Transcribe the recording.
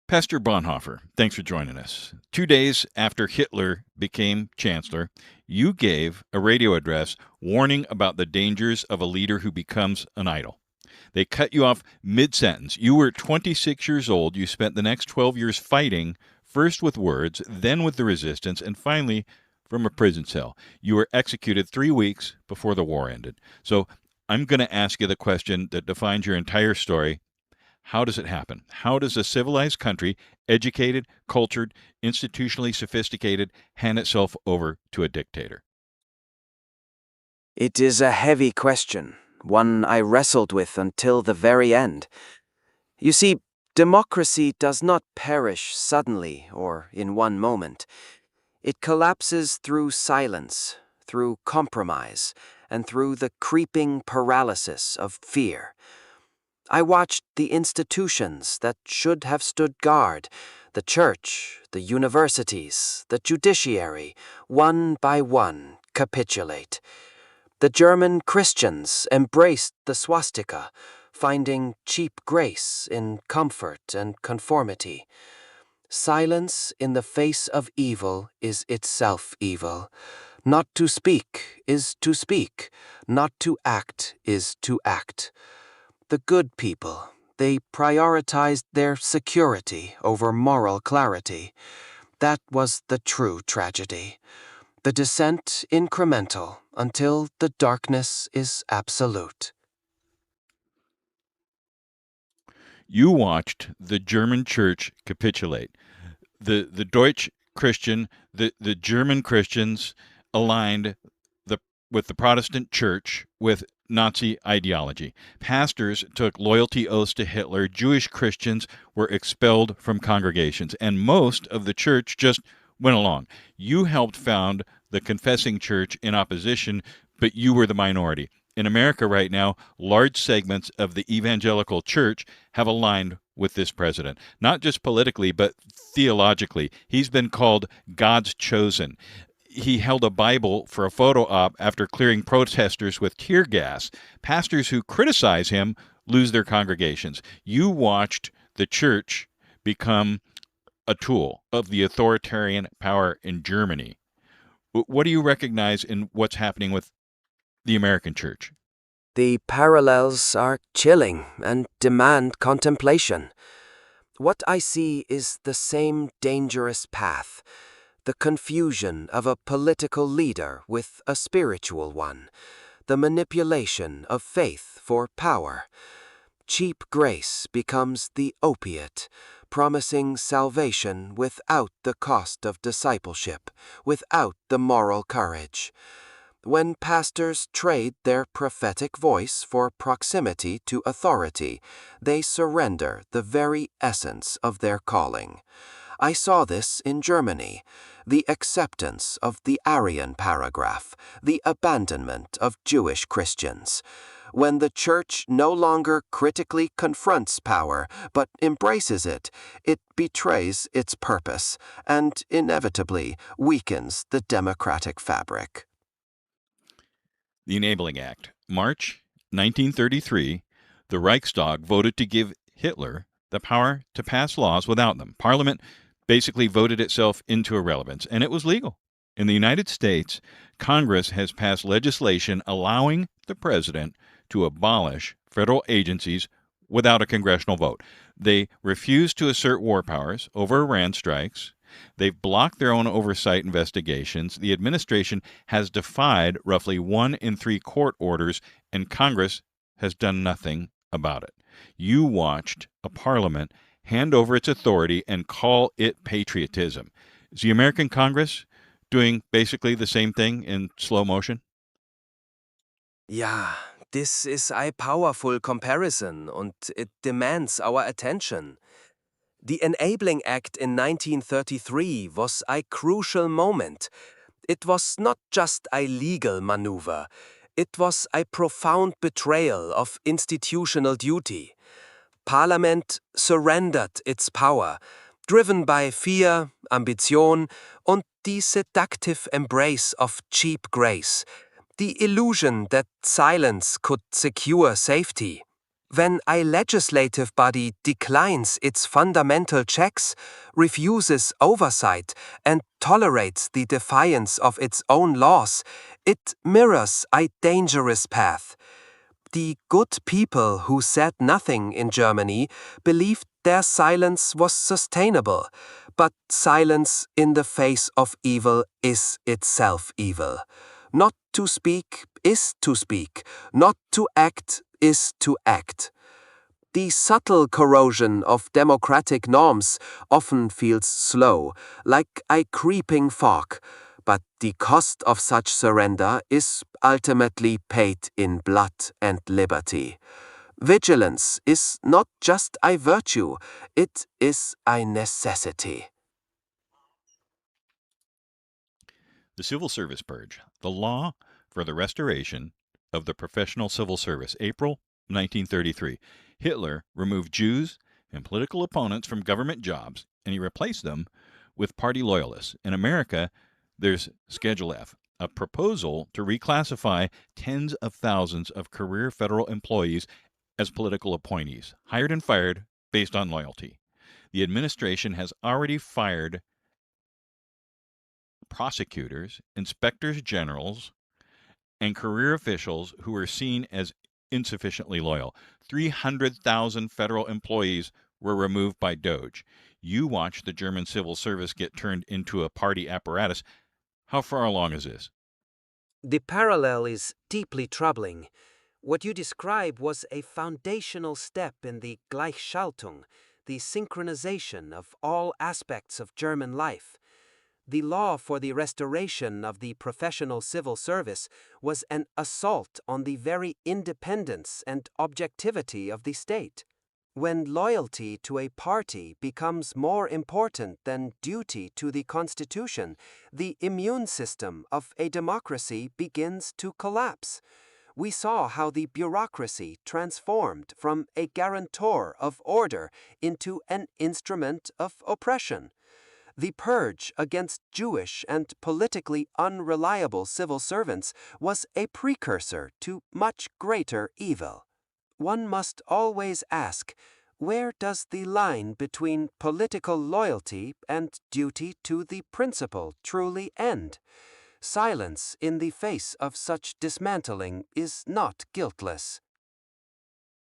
Pastor Bonhoeffer, thanks for joining us. 2 days after Hitler became chancellor, you gave a radio address warning about the dangers of a leader who becomes an idol. They cut you off mid-sentence. You were 26 years old. You spent the next 12 years fighting, first with words, then with the resistance, and finally from a prison cell. You were executed 3 weeks before the war ended. So I'm going to ask you the question that defines your entire story. How does it happen? How does a civilized country, educated, cultured, institutionally sophisticated, hand itself over to a dictator? It is a heavy question, one I wrestled with until the very end. You see, democracy does not perish suddenly or in one moment. It collapses through silence, through compromise, and through the creeping paralysis of fear. I watched the institutions that should have stood guard, the church, the universities, the judiciary, one by one capitulate. The German Christians embraced the swastika, finding cheap grace in comfort and conformity. Silence in the face of evil is itself evil. Not to speak is to speak. Not to act is to act. The good people, they prioritized their security over moral clarity. That was the true tragedy. The descent incremental until the darkness is absolute. You watched the German church capitulate. The Deutsch Christian, the German Christians aligned with the Protestant church with Nazi ideology. Pastors took loyalty oaths to Hitler. Jewish Christians were expelled from congregations, and most of the church just went along. You helped found the confessing church in opposition, but you were the minority. In America right now, large segments of the evangelical church have aligned with this president, not just politically, but theologically. He's been called God's chosen. He held a Bible for a photo op after clearing protesters with tear gas. Pastors who criticize him lose their congregations. You watched the church become a tool of the authoritarian power in Germany. What do you recognize in what's happening with the American church? The parallels are chilling and demand contemplation. What I see is the same dangerous path, the confusion of a political leader with a spiritual one, the manipulation of faith for power. Cheap grace becomes the opiate, promising salvation without the cost of discipleship, without the moral courage. When pastors trade their prophetic voice for proximity to authority, they surrender the very essence of their calling. I saw this in Germany, the acceptance of the Aryan paragraph, the abandonment of Jewish Christians. When the church no longer critically confronts power, but embraces it, it betrays its purpose and inevitably weakens the democratic fabric. The Enabling Act. March 1933, the Reichstag voted to give Hitler the power to pass laws without them. Parliament basically voted itself into irrelevance, and it was legal. In the United States, Congress has passed legislation allowing the president to abolish federal agencies without a congressional vote. They refuse to assert war powers over Iran strikes. They've blocked their own oversight investigations. The administration has defied roughly 1 in 3 court orders, and Congress has done nothing about it. You watched a parliament hand over its authority and call it patriotism. Is the American Congress doing basically the same thing in slow motion? Yeah, this is a powerful comparison and it demands our attention. The Enabling Act in 1933 was a crucial moment. It was not just a legal maneuver, it was a profound betrayal of institutional duty. Parliament surrendered its power, driven by fear, ambition, and the seductive embrace of cheap grace, the illusion that silence could secure safety. When a legislative body declines its fundamental checks, refuses oversight, and tolerates the defiance of its own laws, it mirrors a dangerous path. The good people who said nothing in Germany believed their silence was sustainable, but silence in the face of evil is itself evil. Not to speak is to speak, not to act is to act. The subtle corrosion of democratic norms often feels slow, like a creeping fog, but the cost of such surrender is ultimately paid in blood and liberty. Vigilance is not just a virtue, it is a necessity. The Civil Service Purge, the law for the restoration of the professional civil service, April 1933. Hitler removed Jews and political opponents from government jobs, and he replaced them with party loyalists. In America, there's Schedule F, a proposal to reclassify tens of thousands of career federal employees as political appointees, hired and fired based on loyalty. The administration has already fired prosecutors, inspectors generals, and career officials who were seen as insufficiently loyal. 300,000 federal employees were removed by Doge. You watch the German civil service get turned into a party apparatus. How far along is this? The parallel is deeply troubling. What you describe was a foundational step in the Gleichschaltung, the synchronization of all aspects of German life. The law for the restoration of the professional civil service was an assault on the very independence and objectivity of the state. When loyalty to a party becomes more important than duty to the Constitution, the immune system of a democracy begins to collapse. We saw how the bureaucracy transformed from a guarantor of order into an instrument of oppression. The purge against Jewish and politically unreliable civil servants was a precursor to much greater evil. One must always ask, where does the line between political loyalty and duty to the principle truly end? Silence in the face of such dismantling is not guiltless.